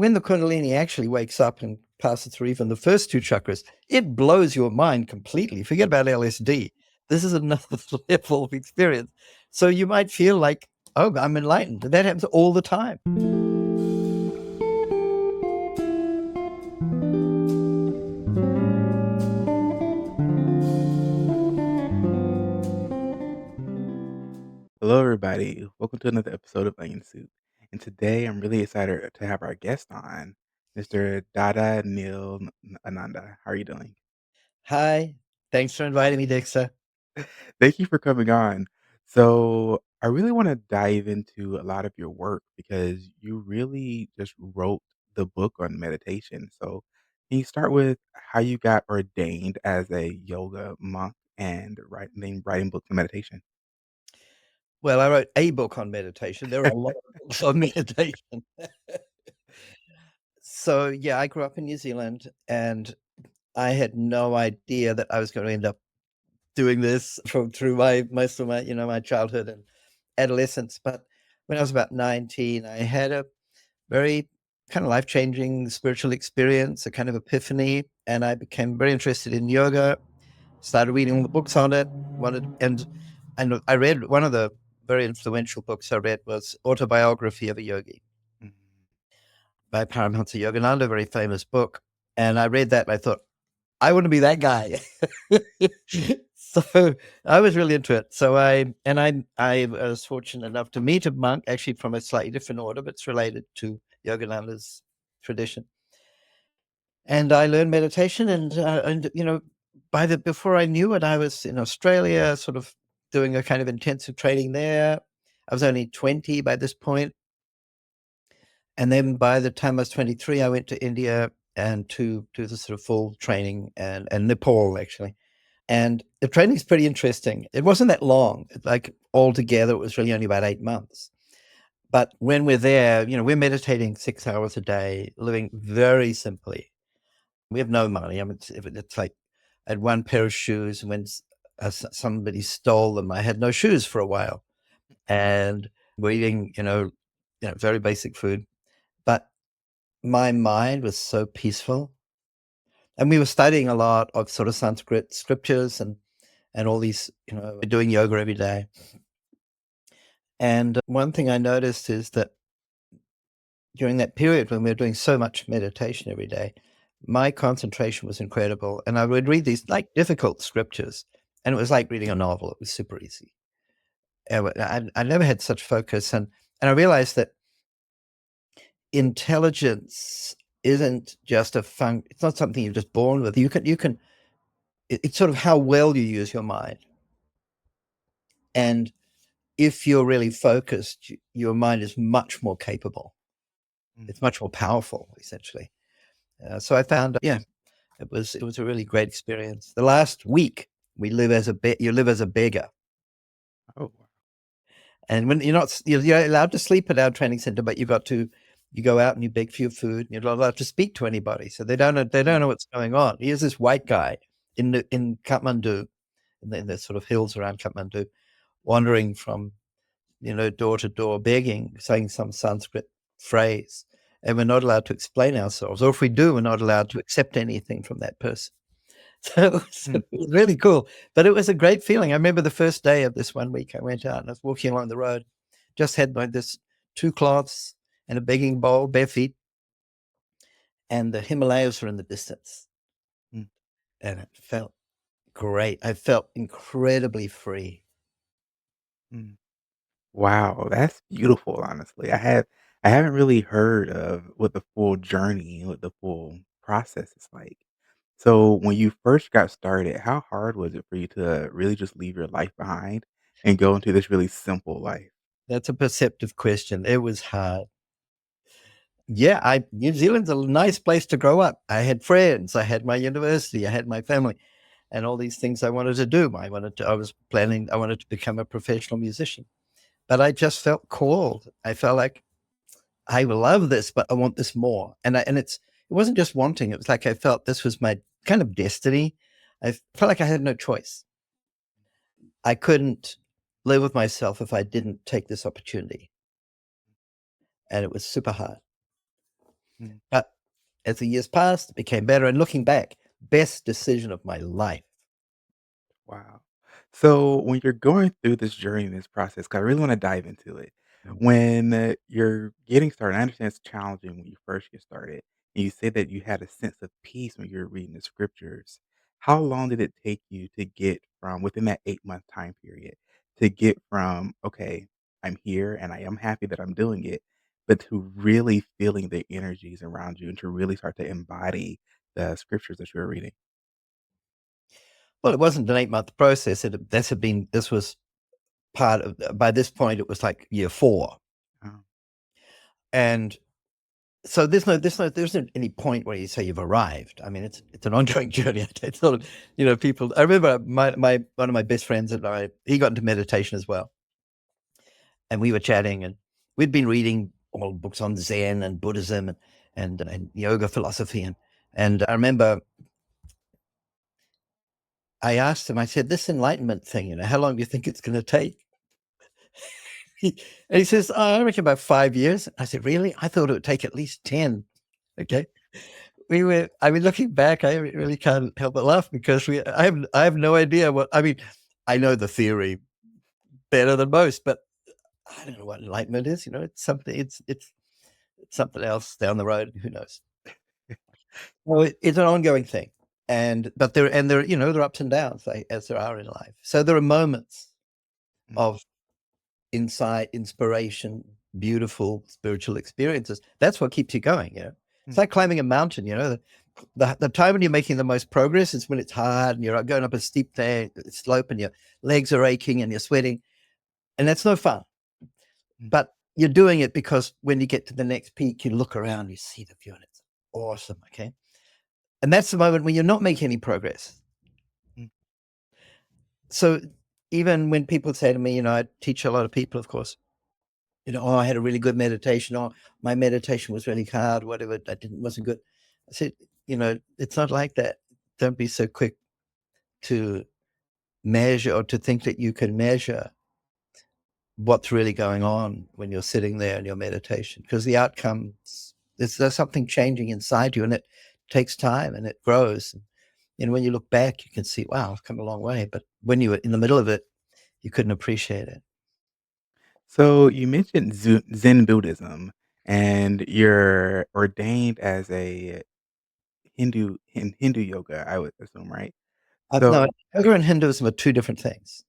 when the Kundalini actually wakes up and passes through even the first two chakras, it blows your mind completely. Forget about LSD. This is another level of experience. So you might feel like, oh, I'm enlightened. That happens all the time. Hello, everybody. Welcome to another episode of Onion Soup. And today I'm really excited to have our guest on, Mr. Dada Neil Ananda. How are you doing? Hi. Thanks for inviting me, Dexter. Thank you for coming on. So, I really want to dive into a lot of your work because you really just wrote the book on meditation. So, can you start with how you got ordained as a yoga monk and writing books on meditation? Well, I wrote a book on meditation. There are a lot of books on meditation. So, yeah, I grew up in New Zealand and I had no idea that I was going to end up doing this through most of my childhood and adolescence. But when I was about 19, I had a very kind of life-changing spiritual experience, a kind of epiphany, and I became very interested in yoga, started reading all the books on it, and I read one of the very influential books I read was Autobiography of a Yogi Mhm. by Paramahansa Yogananda, a very famous book. And I read that and I thought, I want to be that guy. So I was really into it. So I was fortunate enough to meet a monk, actually from a slightly different order, but it's related to Yogananda's tradition. And I learned meditation, and before I knew it, I was in Australia, sort of doing a kind of intensive training there. I was only 20 by this point, and then by the time I was 23, I went to India and to do the sort of full training and Nepal actually. And the training is pretty interesting. It wasn't that long. Like altogether, it was really only about 8 months. But when we're there, we're meditating 6 hours a day, living very simply. We have no money. I mean, it's like I had one pair of shoes, and when somebody stole them, I had no shoes for a while, and we're eating, very basic food. But my mind was so peaceful, and we were studying a lot of sort of Sanskrit scriptures and all these, we're doing yoga every day. And one thing I noticed is that during that period when we were doing so much meditation every day, my concentration was incredible. And I would read these like difficult scriptures, and it was like reading a novel. It was super easy. I never had such focus. And I realized that intelligence isn't just it's not something you're just born with. It's sort of how well you use your mind. And if you're really focused, your mind is much more capable. Mm. It's much more powerful, essentially. So I found, yeah, it was a really great experience. The last week, you live as a beggar, Oh, wow. and when you're allowed to sleep at our training center, but you go out and you beg for your food, and you're not allowed to speak to anybody, so they don't know what's going on. Here's this white guy in Kathmandu, in the sort of hills around Kathmandu, wandering from door to door, begging, saying some Sanskrit phrase, and we're not allowed to explain ourselves, or if we do, we're not allowed to accept anything from that person. So Mm. it was really cool, but it was a great feeling. I remember the first day of this one week, I went out and I was walking along the road, just had this 2 cloths and a begging bowl, bare feet, and the Himalayas were in the distance, Mm. and it felt great. I felt incredibly free. Mm. Wow, that's beautiful, honestly. I haven't really heard of what the full journey, what the full process is like. So when you first got started, how hard was it for you to really just leave your life behind and go into this really simple life? That's a perceptive question. It was hard. Yeah, New Zealand's a nice place to grow up. I had friends, I had my university, I had my family, and all these things I wanted to do. I wanted to become a professional musician, but I just felt called. I felt like I love this, but I want this more. It wasn't just wanting, it was like I felt this was my kind of destiny. I felt like I had no choice. I couldn't live with myself if I didn't take this opportunity, and it was super hard. mm. But as the years passed, it became better. And looking back, best decision of my life. Wow. So when you're going through this journey, this process, 'cause I really wanna dive into it. Mm. When, you're getting started, I understand it's challenging when you first get started, and you say that you had a sense of peace when you were reading the scriptures. How long did it take you to get from within that 8-month time period, to get from, "Okay, I'm here and I am happy that I'm doing it," but to really feeling the energies around you and to really start to embody the scriptures that you were reading? Well, it wasn't an 8-month process. This was part of, by this point, it was like year 4. Oh, And so there isn't any point where you say you've arrived. I mean, it's an ongoing journey. It's not, people. I remember my one of my best friends and I. He got into meditation as well, and we were chatting, and we'd been reading all books on Zen and Buddhism and yoga philosophy, and I remember I asked him. I said, "This enlightenment thing, how long do you think it's going to take?" And he says, "Oh, I reckon about 5 years." I said, "Really? I thought it would take at least 10." Okay. I mean, looking back, I really can't help but laugh because I have no idea I mean, I know the theory better than most, but I don't know what enlightenment is. It's something else down the road. Who knows? Well, it's an ongoing thing, but there are ups and downs, like, as there are in life. So there are moments mm, of insight, inspiration, beautiful spiritual experiences. That's what keeps you going. It's mm, like climbing a mountain. The time when you're making the most progress is when it's hard and you're going up a steep slope and your legs are aching and you're sweating, and that's no fun. mm, But you're doing it because when you get to the next peak, you look around, you see the view, and it's awesome. Okay, and that's the moment when you're not making any progress. mm. So even when people say to me, I teach a lot of people, of course, "Oh, I had a really good meditation. Oh, my meditation was really hard, whatever, that didn't wasn't good." I said, "It's not like that. Don't be so quick to measure or to think that you can measure what's really going on when you're sitting there in your meditation, because the outcomes, there's something changing inside you, and it takes time and it grows. And when you look back, you can see, wow, I've come a long way. But when you were in the middle of it, you couldn't appreciate it." So you mentioned Zen Buddhism, and you're ordained as a Hindu yoga, I would assume, right? So No, yoga and Hinduism are two different things.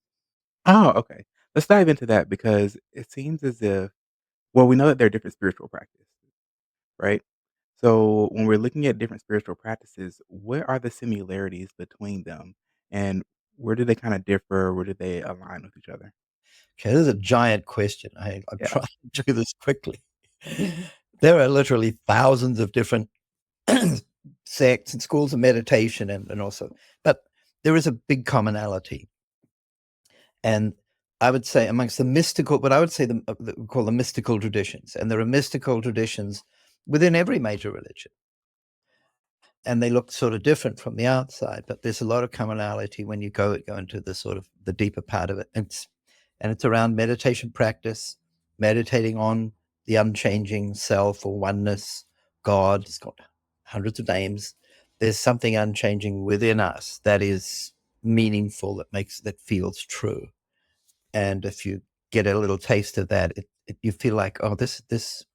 oh, okay. Let's dive into that because it seems as if well, we know that there are different spiritual practices, right? So when we're looking at different spiritual practices, what are the similarities between them, and where do they kinda differ? Where do they align with each other? Okay, this is a giant question. I'm Yeah. trying to do this quickly. There are literally thousands of different sects and schools of meditation, and also, but there is a big commonality. And I would say amongst the mystical, what I would say we call the mystical traditions, and there are mystical traditions within every major religion, and they look sort of different from the outside, but there's a lot of commonality when you go into the sort of the deeper part of it. And it's around meditation practice, meditating on the unchanging self or oneness, God. It's got hundreds of names. There's something unchanging within us that is meaningful, that feels true. And if you get a little taste of that, you feel like, oh, this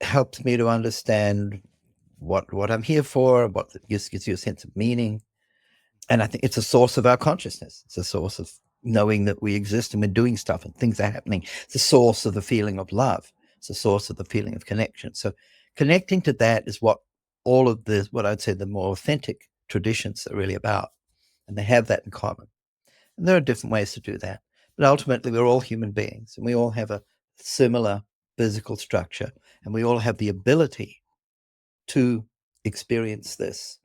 helps me to understand what I'm here for, what gives you a sense of meaning. And I think it's a source of our consciousness. It's a source of knowing that we exist and we're doing stuff and things are happening. It's a source of the feeling of love. It's a source of the feeling of connection. So connecting to that is what I'd say the more authentic traditions are really about. And they have that in common. And there are different ways to do that. But ultimately, we're all human beings and we all have a similar physical structure, and we all have the ability to experience this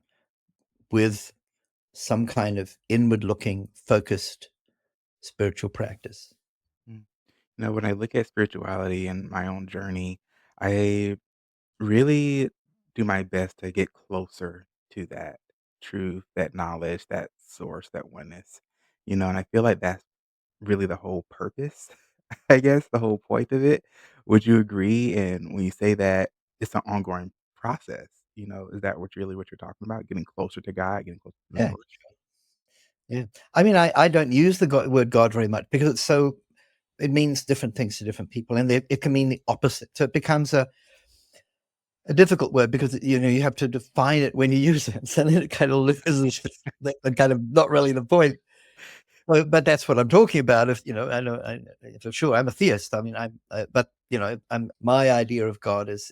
with some kind of inward looking, focused spiritual practice. Mm. When I look at spirituality and my own journey, I really do my best to get closer to that truth, that knowledge, that source, that oneness, and I feel like that's really the whole purpose, I guess, the whole point of it. Would you agree? And when you say that, it's an ongoing process, you know? Is that what you're talking about? Getting closer to God, getting closer to the Yeah, source? yeah. I mean, I don't use the word God very much because it means different things to different people, and it can mean the opposite. So it becomes a difficult word because you have to define it when you use it, so then it kind of loses the kind of not really the point. But that's what I'm talking about. If I know, for sure, I'm a theist. I mean, but my idea of God is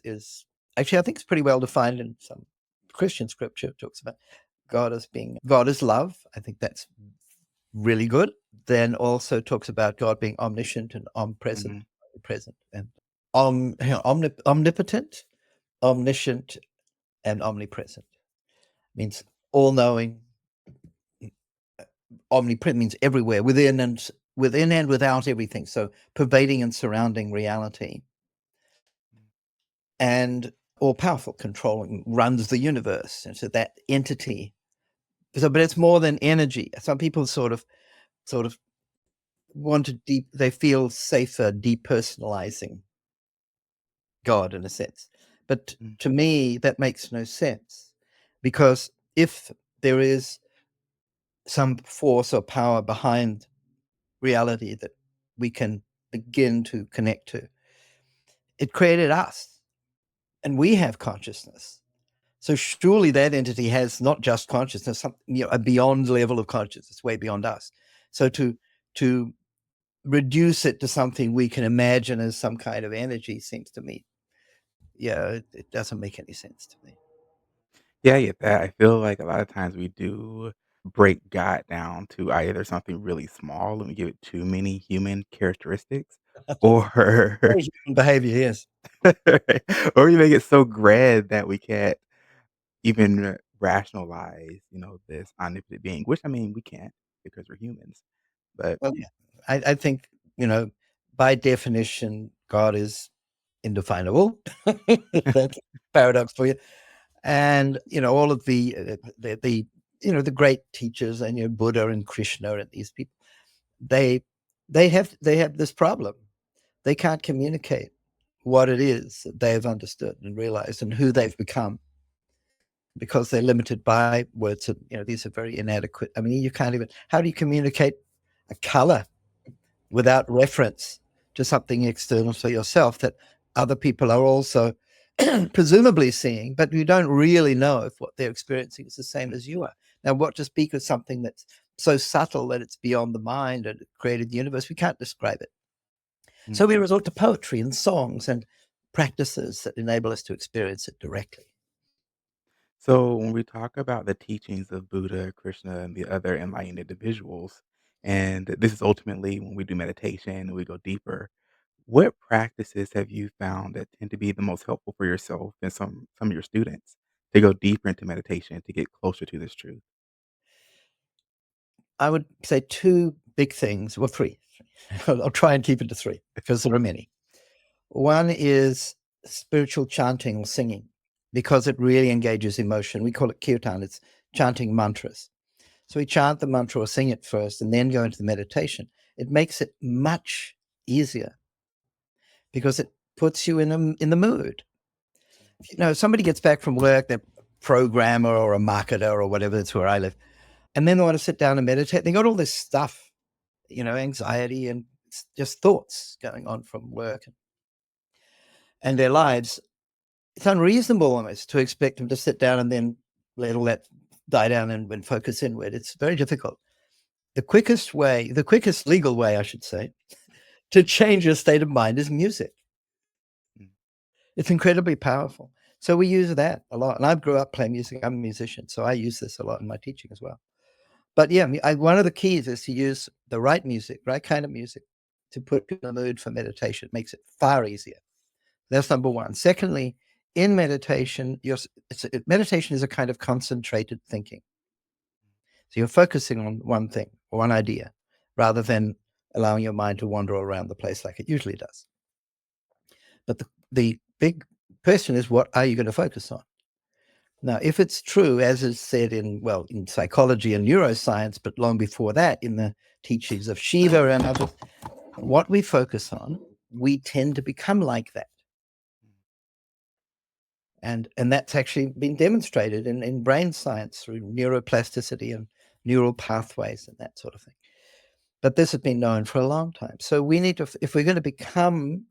actually, I think it's pretty well defined in some Christian scripture. It talks about God is love. I think that's really good. Then also talks about God being omniscient and omnipresent, Mhm, present and omnipotent, omniscient, and omnipresent. Means all knowing. Omnipresent means everywhere, within and without everything. So pervading and surrounding reality, and all powerful, controlling, runs the universe. And so that entity. So, but it's more than energy. Some people sort of want to they feel safer depersonalizing God in a sense. But mm, to me, that makes no sense, because if there is some force or power behind reality that we can begin to connect to, it created us and we have consciousness. So surely that entity has not just consciousness, a beyond level of consciousness, way beyond us. So to reduce it to something we can imagine as some kind of energy seems to me, it doesn't make any sense to me. Yeah, I get that. I feel like a lot of times we do break God down to either something really small and we give it too many human characteristics, or Very human behavior, yes. or we make it so grand that we can't even rationalize, this omnipotent being, which, I mean, we can't because we're humans. But Well, yeah, I think, by definition, God is indefinable. That's a paradox for you. And all of the great teachers, and Buddha and Krishna and these people, they they have this problem. They can't communicate what it is that they've understood and realized and who they've become, because they're limited by words. And these are very inadequate. I mean, you can't even, how do you communicate a color without reference to something external to yourself that other people are also presumably seeing, but you don't really know if what they're experiencing is the same as you are. Now, what to speak of something that's so subtle that it's beyond the mind and it created the universe, we can't describe it. mm. So we resort to poetry and songs and practices that enable us to experience it directly. So when we talk about the teachings of Buddha, Krishna, and the other enlightened individuals, and this is ultimately when we do meditation and we go deeper, what practices have you found that tend to be the most helpful for yourself and some of your students to go deeper into meditation to get closer to this truth? I would say two big things, well, three. I'll try and keep it to three because there are many. One is spiritual chanting or singing, because it really engages emotion. We call it kirtan. It's chanting mantras. So we chant the mantra or sing it first and then go into the meditation. It makes it much easier because it puts you in the mood. Somebody gets back from work, they're a programmer or a marketer or whatever, that's where I live, and then they want to sit down and meditate. They got all this stuff, anxiety and just thoughts going on from work and their lives. It's unreasonable almost to expect them to sit down and then let all that die down and focus inward. It's very difficult. The quickest legal way, I should say, to change your state of mind is music. Mm, It's incredibly powerful. So we use that a lot. And I grew up playing music. I'm a musician, so I use this a lot in my teaching as well. But yeah, one of the keys is to use the right music, right kind of music, to put you in the mood for meditation. It makes it far easier. That's number one. Secondly, in meditation, meditation is a kind of concentrated thinking. So you're focusing on one thing, one idea, rather than allowing your mind to wander around the place like it usually does. But the big question is, what are you going to focus on? Now, if it's true, as is said in psychology and neuroscience, but long before that, in the teachings of Shiva and others, what we focus on, we tend to become like that. And that's actually been demonstrated in brain science through neuroplasticity and neural pathways and that sort of thing. But this has been known for a long time. So we need to, if we're going to become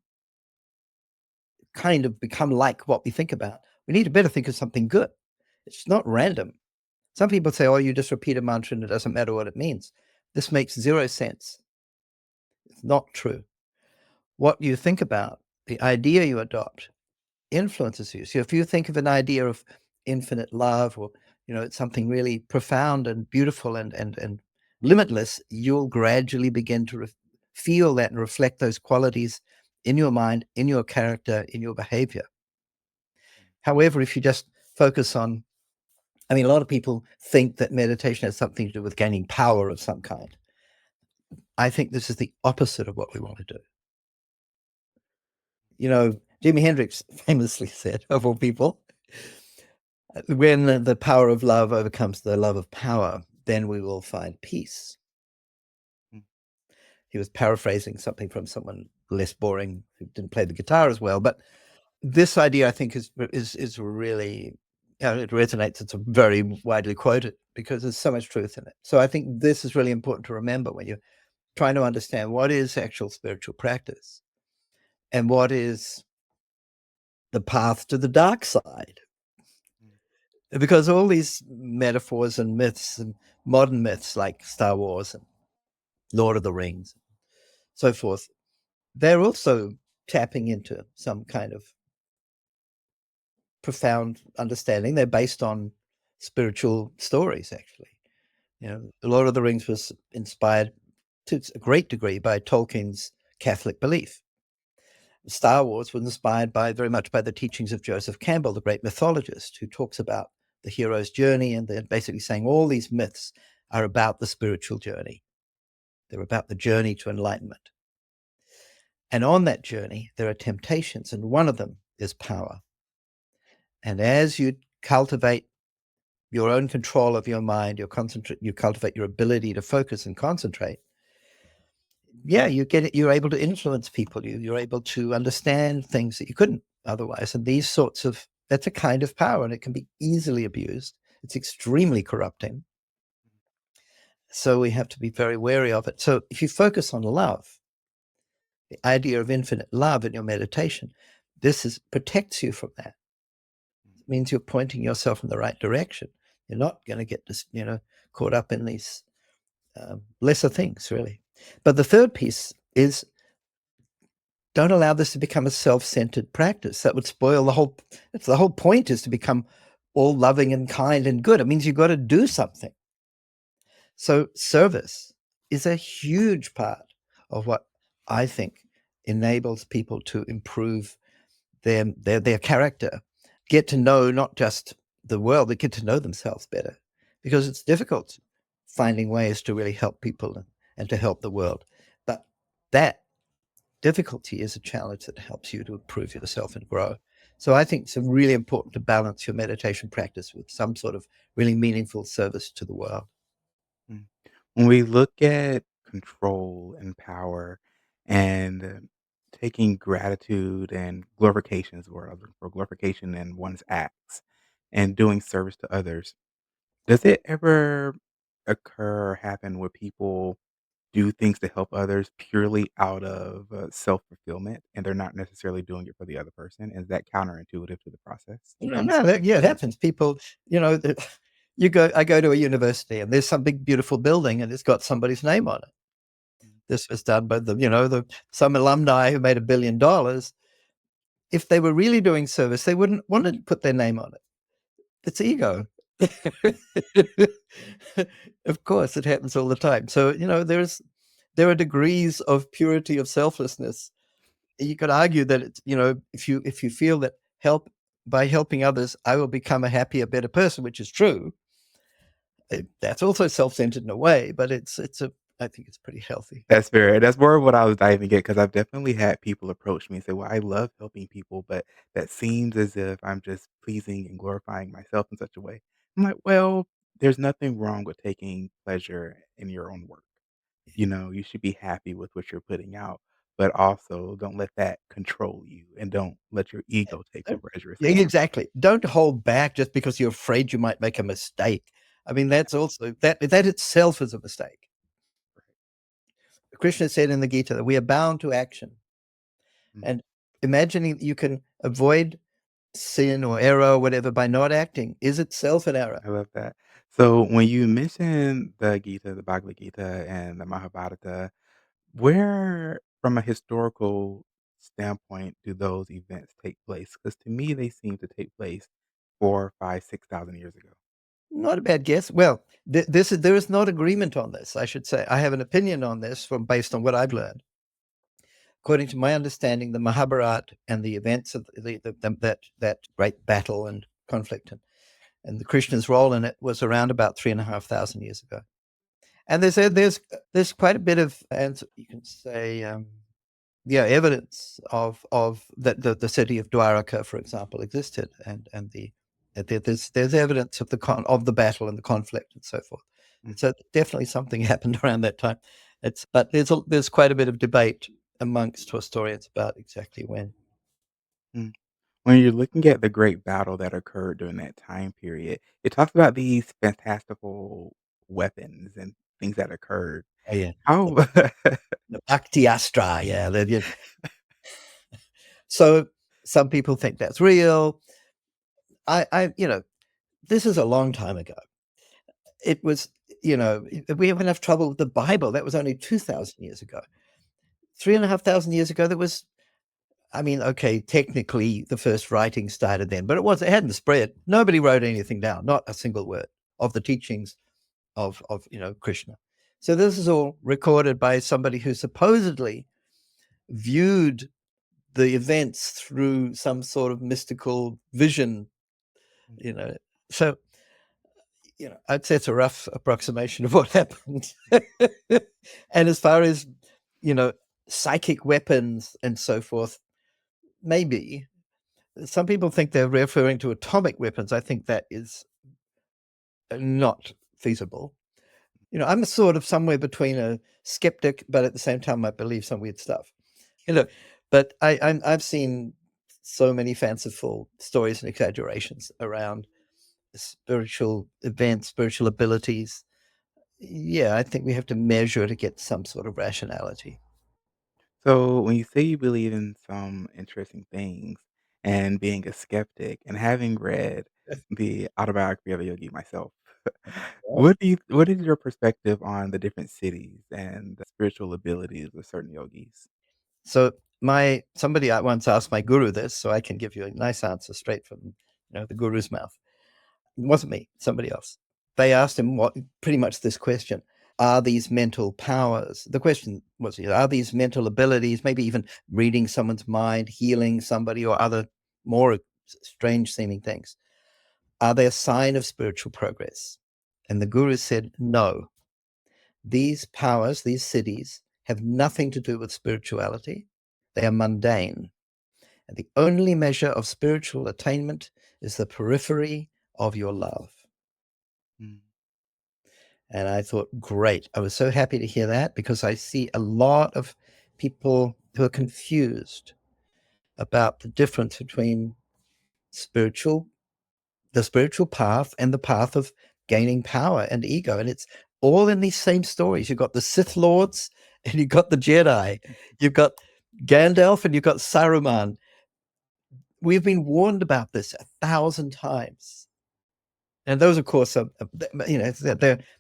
like what we think about, we need to better think of something good. It's not random. Some people say, oh, you just repeat a mantra and it doesn't matter what it means. This makes zero sense. It's not true. What you think about, the idea you adopt, influences you. So if you think of an idea of infinite love, or it's something really profound and beautiful and limitless, you'll gradually begin to feel that and reflect those qualities in your mind, in your character, in your behavior. However, if you just focus on, I mean, a lot of people think that meditation has something to do with gaining power of some kind. I think this is the opposite of what we want to do. Jimi Hendrix famously said, of all people, when the power of love overcomes the love of power, then we will find peace. Mm. He was paraphrasing something from someone less boring who didn't play the guitar as well. But this idea, I think, is really, it resonates. It's very widely quoted because there's so much truth in it. So I think this is really important to remember when you're trying to understand what is actual spiritual practice and what is the path to the dark side. Because all these metaphors and myths and modern myths like Star Wars and Lord of the Rings, so forth, they're also tapping into some kind of profound understanding. They're based on spiritual stories, actually. The Lord of the Rings was inspired to a great degree by Tolkien's Catholic belief. Star Wars was inspired very much by the teachings of Joseph Campbell, the great mythologist, who talks about the hero's journey, and they're basically saying all these myths are about the spiritual journey. They're about the journey to enlightenment. And on that journey, there are temptations, and one of them is power. And as you cultivate your own control of your mind, you cultivate your ability to focus and concentrate, you're able to influence people. You're able to understand things that you couldn't otherwise. And that's a kind of power, and it can be easily abused. It's extremely corrupting. So we have to be very wary of it. So if you focus on love, the idea of infinite love in your meditation, protects you from that. It means you're pointing yourself in the right direction. You're not going to get caught up in these lesser things, really. But the third piece is, don't allow this to become a self-centered practice. That would spoil the whole point, is to become all loving and kind and good. It means you've got to do something. So service is a huge part of what I think enables people to improve their character, get to know not just the world, but get to know themselves better, because it's difficult finding ways to really help people and to help the world. But that difficulty is a challenge that helps you to improve yourself and grow. So I think it's really important to balance your meditation practice with some sort of really meaningful service to the world. Mm. When we look at control and power and taking gratitude and glorification is the word I was looking for, glorification in one's acts and doing service to others, does it ever occur or happen where people do things to help others purely out of self-fulfillment and they're not necessarily doing it for the other person? Is that counterintuitive to the process? No, it happens. People, you know, the, I go to a university and there's some big, beautiful building and it's got somebody's name on it. Mm, This was done by some alumni who made $1 billion. If they were really doing service, they wouldn't want to put their name on it. It's ego. Of course, it happens all the time. So, there are degrees of purity of selflessness. You could argue that if you feel that by helping others, I will become a happier, better person, which is true. That's also self-centered in a way, but I think it's pretty healthy. That's more of what I was diving at because I've definitely had people approach me and say, "Well, I love helping people, but that seems as if I'm just pleasing and glorifying myself in such a way." I'm like, "Well, there's nothing wrong with taking pleasure in your own work. You know, you should be happy with what you're putting out, but also don't let that control you and don't let your ego take Don't over, as you were Yeah, saying. exactly. Don't hold back just because you're afraid you might make a mistake. I mean, that's also that itself is a mistake. Krishna said in the Gita that we are bound to action. Mm, And imagining you can avoid sin or error or whatever by not acting is itself an error. I love that. So when you mentioned the Gita, the Bhagavad Gita, and the Mahabharata, where, from a historical standpoint, do those events take place? Because to me, they seem to take place 4, 5, 6,000 years ago. Not a bad guess. Well, there is not agreement on this, I should say. I have an opinion on this from based on what I've learned. According to my understanding, the Mahabharata and the events of that great battle and conflict and the Krishna's role in it was around about 3,500 years ago. And there's quite a bit of, and you can say, yeah, evidence of that the city of Dwaraka, for example, existed, and there's evidence of of the battle and the conflict and so forth. Mm, So definitely something happened around that time. But there's quite a bit of debate amongst historians about exactly when. mm. When you're looking at the great battle that occurred during that time period, it talks about these fantastical weapons and things that occurred. Oh yeah, How the Bhakti Astra, yeah. So some people think that's real. You know, this is a long time ago. It was, we have enough trouble with the Bible. That was only 2,000 years ago. 3,500 years ago, there was, I mean, okay, technically the first writing started then, but it hadn't spread. Nobody wrote anything down, not a single word of the teachings of Krishna. So this is all recorded by somebody who supposedly viewed the events through some sort of mystical vision, you know. So I'd say it's a rough approximation of what happened. And as far as, you know, psychic weapons and so forth, maybe some people think they're referring to atomic weapons. I think that is not feasible. I'm sort of somewhere between a skeptic, but at the same time, I believe some weird stuff. You know, but I've seen so many fanciful stories and exaggerations around spiritual events, spiritual abilities. Yeah, I think we have to measure to get some sort of rationality. So when you say you believe in some interesting things and being a skeptic and having read the autobiography of a yogi myself, what is your perspective on the different cities and the spiritual abilities of certain yogis? So somebody I once asked my guru this, so I can give you a nice answer straight from the guru's mouth. It wasn't me, somebody else. They asked him what pretty much this question: Are these mental powers? The question was, are these mental abilities, maybe even reading someone's mind, healing somebody, or other more strange seeming things? Are they a sign of spiritual progress? And the guru said, no. These powers, these cities, have nothing to do with spirituality. They are mundane. And the only measure of spiritual attainment is the periphery of your love. Mm. And I thought, great. I was so happy to hear that because I see a lot of people who are confused about the difference between spiritual the spiritual path and the path of gaining power and ego. And it's all in these same stories. You've got the Sith Lords and you've got the Jedi. You've got Gandalf and you've got Saruman. We've been warned about this 1,000 times. And those, of course, are,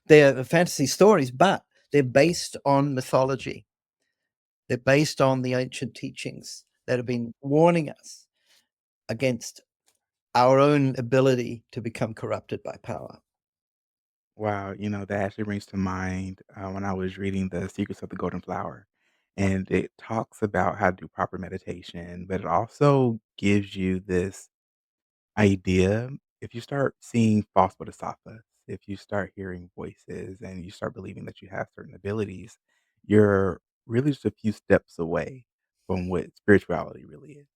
they're fantasy stories, but they're based on mythology. They're based on the ancient teachings that have been warning us against our own ability to become corrupted by power. Wow, that actually brings to mind when I was reading The Secrets of the Golden Flower, and it talks about how to do proper meditation, but it also gives you this idea. If you start seeing false bodhisattvas, if you start hearing voices and you start believing that you have certain abilities, you're really just a few steps away from what spirituality really is.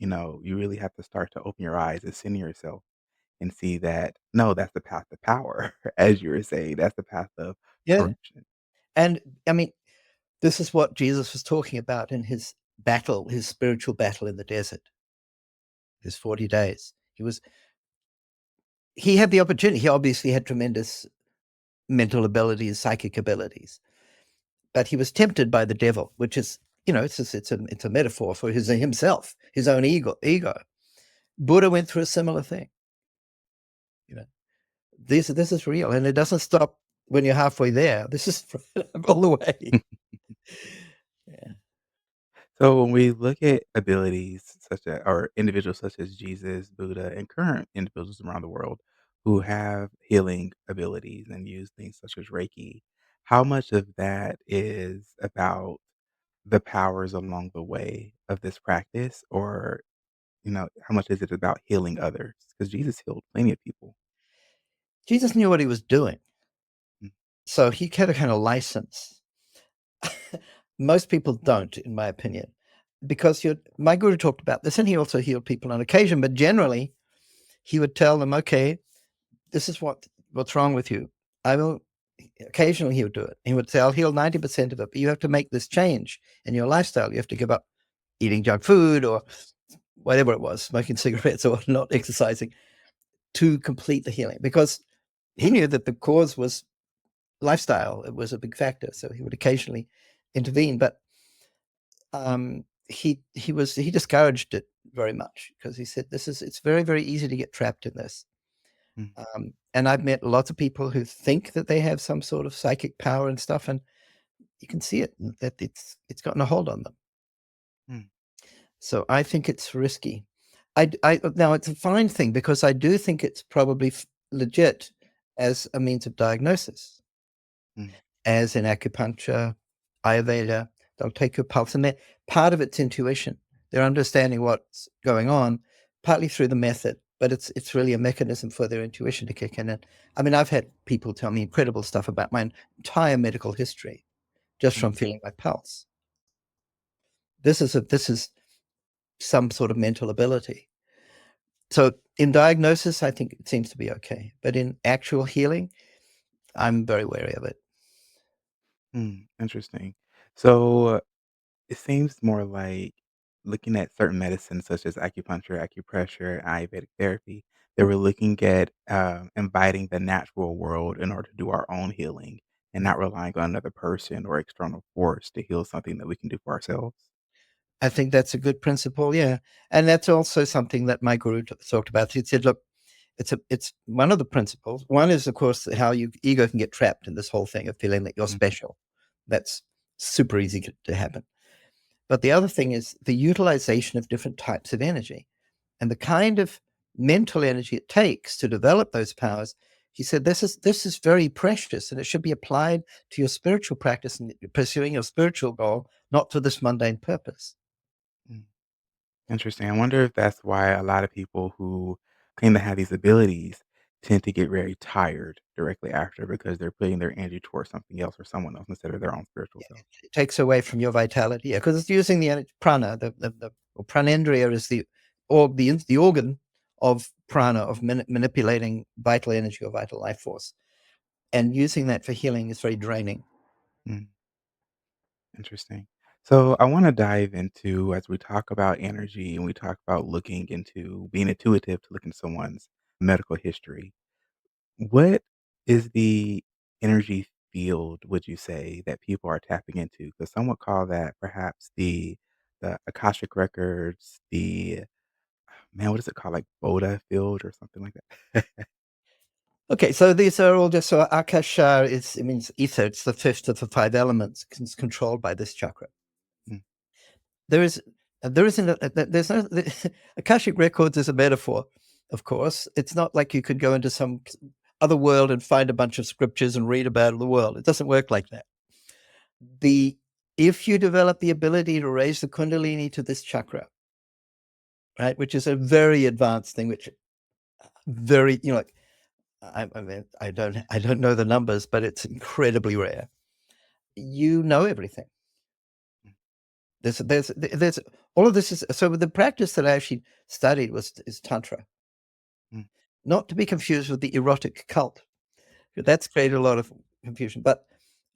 You really have to start to open your eyes and center yourself and see that, no, that's the path to power, as you were saying, that's the path of Yeah. corruption. And I mean, This is what Jesus was talking about in his battle, his spiritual battle in the desert, his 40 days. He had the opportunity. He obviously had tremendous mental abilities, psychic abilities, but he was tempted by the devil, which is, it's a metaphor for himself, his own ego. Buddha went through a similar thing. This is real, and it doesn't stop when you're halfway there. This is all the way. Yeah. So when we look at abilities such as or individuals such as Jesus, Buddha, and current individuals around the world who have healing abilities and use things such as Reiki, how much of that is about the powers along the way of this practice? Or, how much is it about healing others? Because Jesus healed plenty of people. Jesus knew what he was doing, Mm, so he had a kind of license. Most people don't, in my opinion, because my guru talked about this, and he also healed people on occasion, but generally, he would tell them, "Okay, this is what's wrong with you. I will." Occasionally, he would do it. He would say, "I'll heal 90% of it, but you have to make this change in your lifestyle. You have to give up eating junk food or whatever it was, smoking cigarettes or not exercising to complete the healing," because he knew that the cause was lifestyle. It was a big factor. So he would occasionally intervene, but he discouraged it very much because he said, it's very, very easy to get trapped in this. mm, And I've met lots of people who think that they have some sort of psychic power and stuff, and you can see it, that it's gotten a hold on them. mm, So I think it's risky. Now it's a fine thing because I do think it's probably legit as a means of diagnosis, mm, as in acupuncture, Ayurveda. They'll take your pulse, and part of it's intuition. They're understanding what's going on, partly through the method, but it's really a mechanism for their intuition to kick in. And I mean, I've had people tell me incredible stuff about my entire medical history just from mm, feeling my pulse. This is some sort of mental ability. So in diagnosis, I think it seems to be okay, but in actual healing, I'm very wary of it. Interesting. So it seems more like looking at certain medicines such as acupuncture, acupressure, Ayurvedic therapy, they were looking at inviting the natural world in order to do our own healing and not relying on another person or external force to heal something that we can do for ourselves. I think that's a good principle, yeah, and that's also something that my guru talked about. He said, "Look, it's one of the principles. One is, of course, how your ego can get trapped in this whole thing of feeling that you're Mm, special. That's super easy to happen. But the other thing is the utilization of different types of energy and the kind of mental energy it takes to develop those powers." He said, this is very precious, and it should be applied to your spiritual practice and pursuing your spiritual goal, not to this mundane purpose." mm. Interesting. I wonder if that's why a lot of people who claim to have these abilities tend to get very tired directly after because they're putting their energy towards something else or someone else instead of their own spiritual Yeah, self. it takes away from your vitality. Yeah, because it's using the prana. The or pranendriya is the organ of prana, of manipulating vital energy or vital life force, and using that for healing is very draining. Mm. Interesting. So I want to dive into as we talk about energy and we talk about looking into being intuitive to look into someone's medical history. What is the energy field, would you say, that people are tapping into? Because some would call that perhaps the Akashic records, the man, what is it called? Like Boda field or something like that. Okay, so these are all just so akasha is, it means ether. It's the fifth of the five elements. It's controlled by this chakra. Mm, There is there isn't there's no akashic records is a metaphor, of course. It's not like you could go into some other world and find a bunch of scriptures and read about the world. It doesn't work like that. The If you develop the ability to raise the Kundalini to this chakra, right, which is a very advanced thing, which very, like, I mean, I don't know the numbers, but it's incredibly rare. You know everything. mm, There's all of this is so. The practice that I actually studied is tantra, mm, not to be confused with the erotic cult. That's created a lot of confusion. But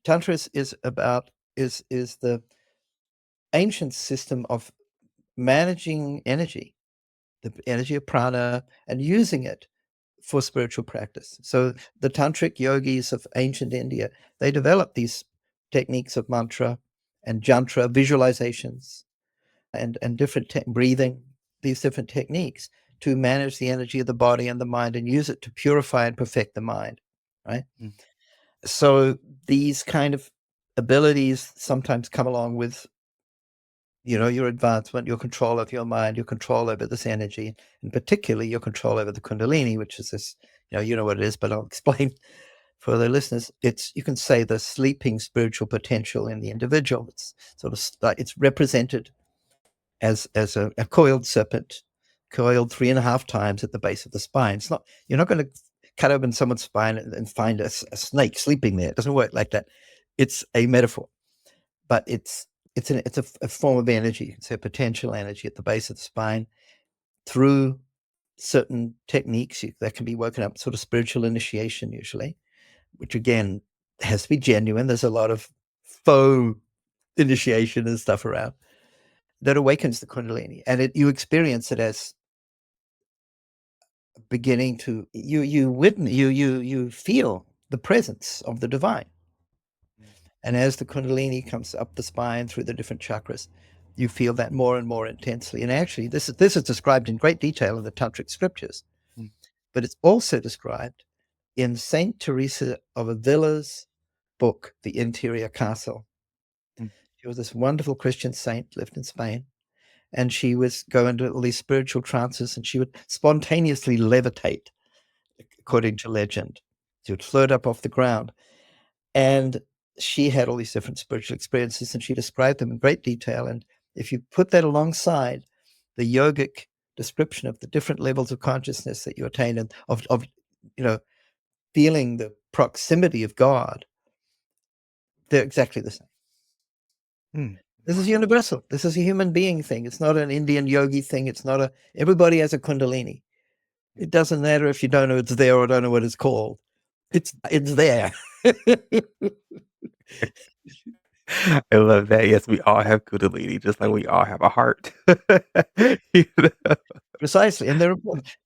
tantra is about is the ancient system of managing energy, the energy of prana, and using it for spiritual practice. So the tantric yogis of ancient India, they developed these techniques of mantra and jantra visualizations and different breathing, these different techniques to manage the energy of the body and the mind and use it to purify and perfect the mind, right? mm, So these kind of abilities sometimes come along with, your advancement, your control of your mind, your control over this energy, and particularly your control over the Kundalini, which is this, you know what it is, but I'll explain for the listeners. It's, you can say, the sleeping spiritual potential in the individual. It's sort of like, it's represented as a coiled serpent, coiled 3.5 times at the base of the spine. It's not, you're not going to cut open someone's spine and find a snake sleeping there. It doesn't work like that. It's a metaphor, but it's a form of energy. It's a potential energy at the base of the spine through certain techniques that can be woken up, sort of spiritual initiation usually, which again has to be genuine. There's a lot of faux initiation and stuff around that awakens the Kundalini, and you experience it as beginning to you witness, you feel the presence of the divine. mm, And as the Kundalini comes up the spine through the different chakras, you feel that more and more intensely. And actually, this is described in great detail in the Tantric scriptures, mm, but it's also described in Saint Teresa of Avila's book, The Interior Castle. mm, She was this wonderful Christian saint, lived in Spain, and she was go into all these spiritual trances, and she would spontaneously levitate, according to legend. She would float up off the ground. And she had all these different spiritual experiences, and she described them in great detail. And if you put that alongside the yogic description of the different levels of consciousness that you attain, and of feeling the proximity of God, they're exactly the same. mm. This is Wow. universal. This is a human being thing. It's not an Indian yogi thing. It's not everybody has a Kundalini. Mm. It doesn't matter if you don't know it's there or don't know what it's called. It's there. I love that. Yes, we all have Kundalini, just like we all have a heart. You know? Precisely, and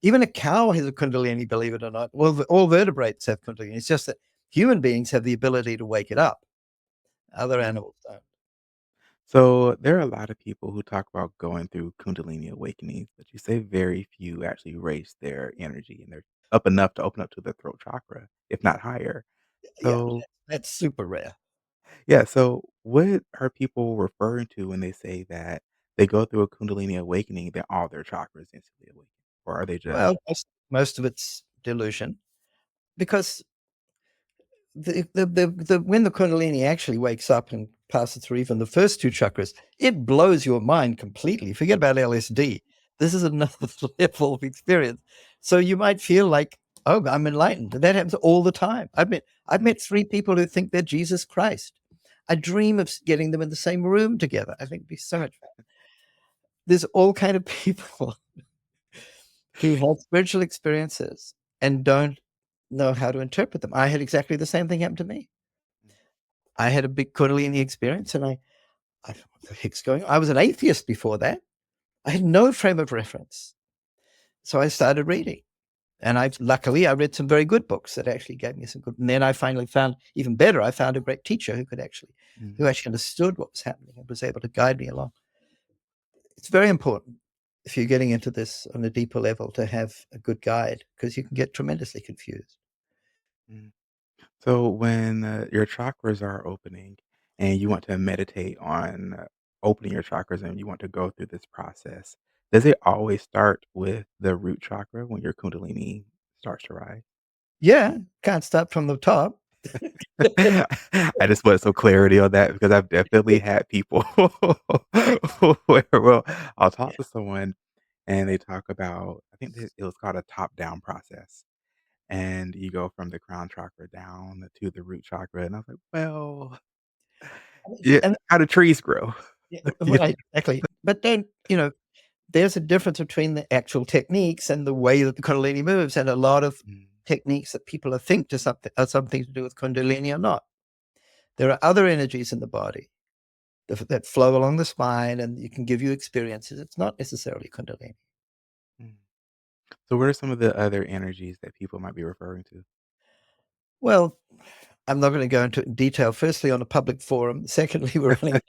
even a cow has a Kundalini, believe it or not. Well, all vertebrates have Kundalini. It's just that human beings have the ability to wake it up. Other Mm. animals don't. So there are a lot of people who talk about going through Kundalini awakenings, but you say very few actually raise their energy and they're up enough to open up to the throat chakra, if not higher. Yeah, So that's super rare. yeah, so what are people referring to when they say that they go through a Kundalini awakening, that all their chakras instantly awaken? Or are they just Well, most of it's delusion, because the when the Kundalini actually wakes up and passes through even the first two chakras, it blows your mind completely. Forget about LSD. This is another level of experience. So you might feel like, oh, I'm enlightened. And that happens all the time. I've mm, met 3 people who think they're Jesus Christ. I dream of getting them in the same room together. I think it'd be so much fun. There's all kind of people who have spiritual experiences and don't know how to interpret them. I had exactly the same thing happen to me. mm, I had a big Kundalini experience, and I thought, what the heck's going on? I was an atheist before that. I had no frame of reference. So I started reading. And luckily I read some very good books that actually gave me some good. And then I finally found, even better, I found a great teacher mm, who actually understood what was happening and was able to guide me along. It's very important, if you're getting into this on a deeper level, to have a good guide, because you can get tremendously confused. mm. So when your chakras are opening and you want to meditate on opening your chakras and you want to go through this process, does it always start with the root chakra when your Kundalini starts to rise? Yeah, can't start from the top. I just want some clarity on that because I've definitely had people where, well, I'll talk to someone and they talk about, I think that it was called a top down process. And you go from the crown chakra down to the root chakra. And I was like, well, yeah, And how do trees grow? yeah, You right, exactly. But then, there's a difference between the actual techniques and the way that the Kundalini moves, and a lot of Mm, techniques that people think are something to do with Kundalini are not. There are other energies in the body that flow along the spine, and you can give you experiences. It's not necessarily Kundalini. Mm. So what are some of the other energies that people might be referring to? Well, I'm not going to go into detail. Firstly, on a public forum. Secondly, we're running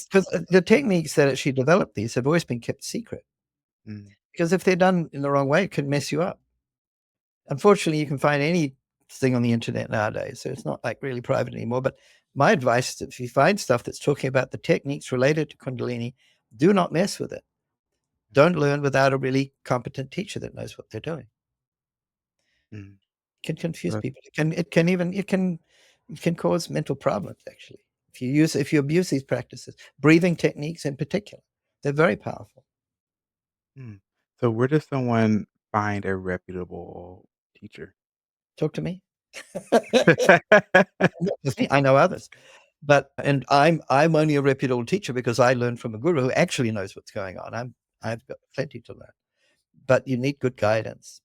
because the techniques that actually develop these have always been kept secret. Mm, Because if they're done in the wrong way, it can mess you up. Unfortunately, you can find anything on the internet nowadays, so it's not like really private anymore. But my advice is if you find stuff that's talking about the techniques related to Kundalini, do not mess with it. Don't learn without a really competent teacher that knows what they're doing. mm. It can confuse Well, people. It can cause mental problems actually. If you abuse these practices, breathing techniques in particular, they're very powerful. mm. So where does someone find a reputable teacher? Talk to me. Not just me, I know others. And I'm only a reputable teacher because I learned from a guru who actually knows what's going on. I've got plenty to learn, but you need good guidance.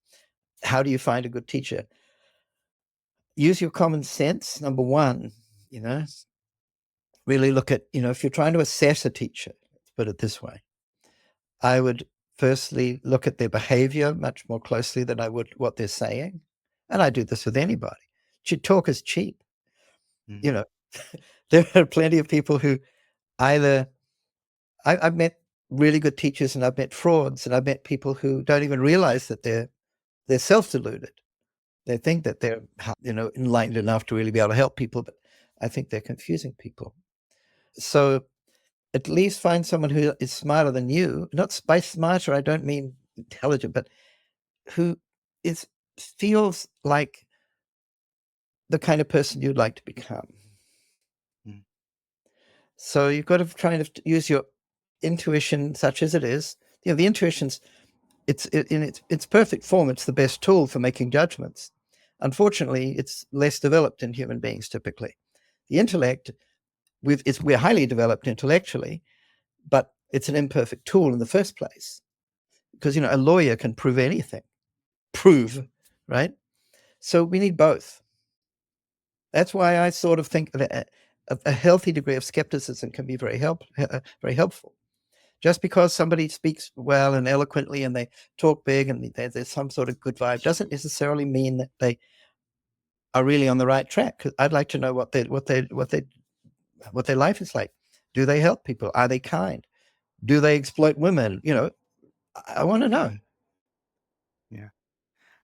How do you find a good teacher? Use your common sense. Number one, you know, really look at, if you're trying to assess a teacher, let's put it this way, I would firstly look at their behavior much more closely than I would what they're saying. And I do this with anybody. Talk is cheap. Mm, You know, there are plenty of people who either I've met really good teachers and I've met frauds and I've met people who don't even realize that they're self-deluded. They think that they're enlightened enough to really be able to help people, but I think they're confusing people. So at least find someone who is smarter than you. Not by smarter, I don't mean intelligent, but who is feels like the kind of person you'd like to become. mm, So you've got to try to use your intuition, such as it is. The intuition's in its perfect form. It's the best tool for making judgments. Unfortunately, it's less developed in human beings typically. The intellect, we're highly developed intellectually, but it's an imperfect tool in the first place. Because a lawyer can prove anything, right? So we need both. That's why I sort of think that a healthy degree of skepticism can be very helpful. Just because somebody speaks well and eloquently and they talk big and there's some sort of good vibe doesn't necessarily mean that they are really on the right track. 'Cause I'd like to know what their life is like. Do they help people? Are they kind? Do they exploit women? I want to know. yeah.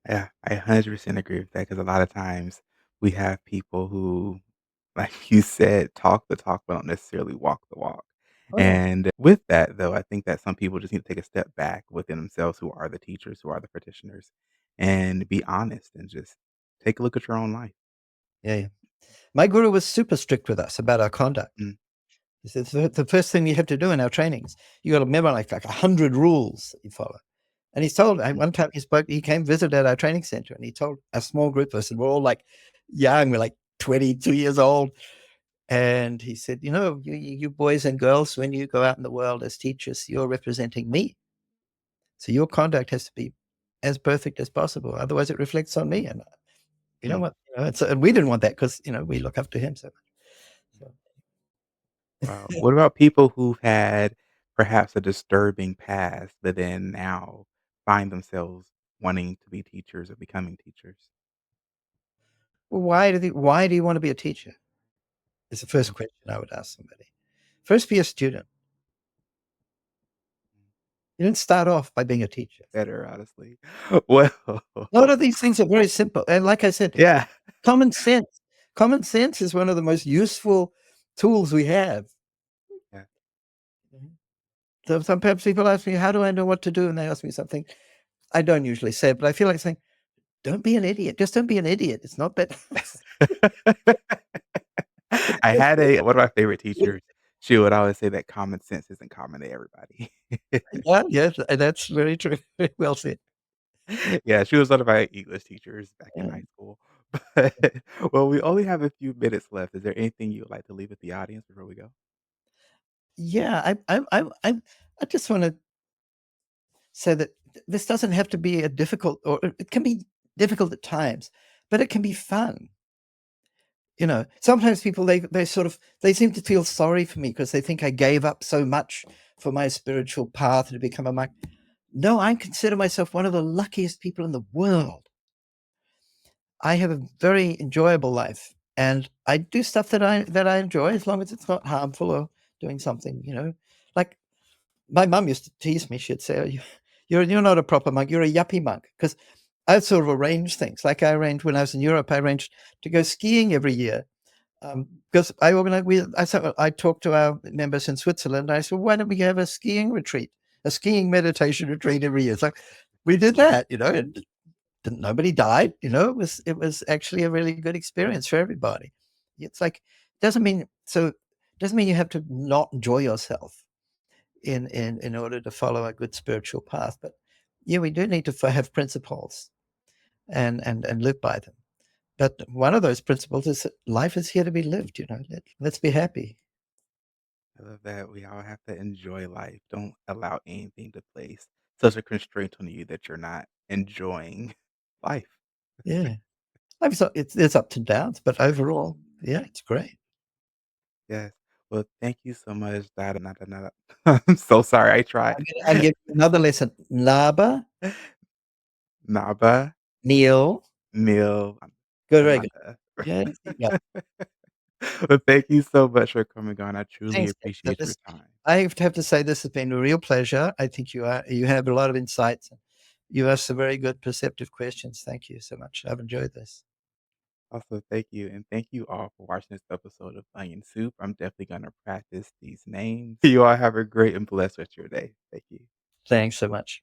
Yeah, I 100% agree with that because a lot of times we have people who, like you said, talk the talk, but don't necessarily walk the walk. Oh yeah, And with that, though, I think that some people just need to take a step back within themselves who are the teachers, who are the practitioners, and be honest and just take a look at your own life. yeah, yeah. My guru was super strict with us about our conduct. Mm, He said the first thing you have to do in our trainings, you got to remember like 100 rules that you follow. And he's told mm, one time he came visit at our training center and he told a small group of us, and we're all like young, we're like 22 years old. And he said, you boys and girls, when you go out in the world as teachers, you're representing me. So your conduct has to be as perfect as possible. Otherwise it reflects on me. And you know mm. what? And we didn't want that because, we look up to him so much. So, Wow. What about people who've had perhaps a disturbing past, but then now find themselves wanting to be teachers or becoming teachers? well, why do you want to be a teacher? Is the first question I would ask somebody. First, be a student. You didn't start off by being a teacher. Better, honestly. Well, A lot of these things are very simple. And like I said, yeah. common sense. Common sense is one of the most useful tools we have. Yeah. Mhm. So sometimes people ask me, how do I know what to do? And they ask me something. I don't usually say it, but I feel like saying, don't be an idiot. Just don't be an idiot. It's not that. I had one of my favorite teachers, she would always say that common sense isn't common to everybody. Yeah, yes, that's very true. Very well said. Yeah, she was one of my English teachers back in Yeah. high school. But, well, we only have a few minutes left. Is there anything you would like to leave with the audience before we go? Yeah, I just want to say that this doesn't have to be a difficult, or it can be difficult at times, but it can be fun. Sometimes people they sort of they seem to feel sorry for me because they think I gave up so much for my spiritual path to become a monk. No, I consider myself one of the luckiest people in the world. I have a very enjoyable life, and I do stuff that I enjoy as long as it's not harmful or doing something, like my mum used to tease me. She'd say, "Oh, you're not a proper monk. You're a yuppie monk." Because I'd sort of arrange things. Like I arranged when I was in Europe. I arranged to go skiing every year because I organized. I talked to our members in Switzerland. And I said, "Why don't we have a skiing retreat, a skiing meditation retreat every year?" It's like we did that, and nobody died. It was actually a really good experience for everybody. It's like doesn't mean you have to not enjoy yourself in order to follow a good spiritual path. But yeah, we do need to have principles and live by them. But one of those principles is that life is here to be lived. Let's be happy. I love that we all have to enjoy life. Don't allow anything to place such a constraint on you that you're not enjoying life. Yeah, it's ups and downs, but overall, yeah, it's great. Yes. Well, thank you so much, Dada Nada. I'm so sorry, I tried. I'll give you another lesson. Naba, Naba, Neil. Neil, Good, very good. Ananda. Yeah, yeah. Well, thank you so much for coming on. I truly Thanks. So appreciate your time. I have to say this has been a real pleasure. I think you have a lot of insights. You asked some very good, perceptive questions. Thank you so much. I've enjoyed this. Also, thank you, and thank you all for watching this episode of Onion Soup. I'm definitely gonna practice these names. You all have a great and blessed rest of your day. Thank you. Thanks so much.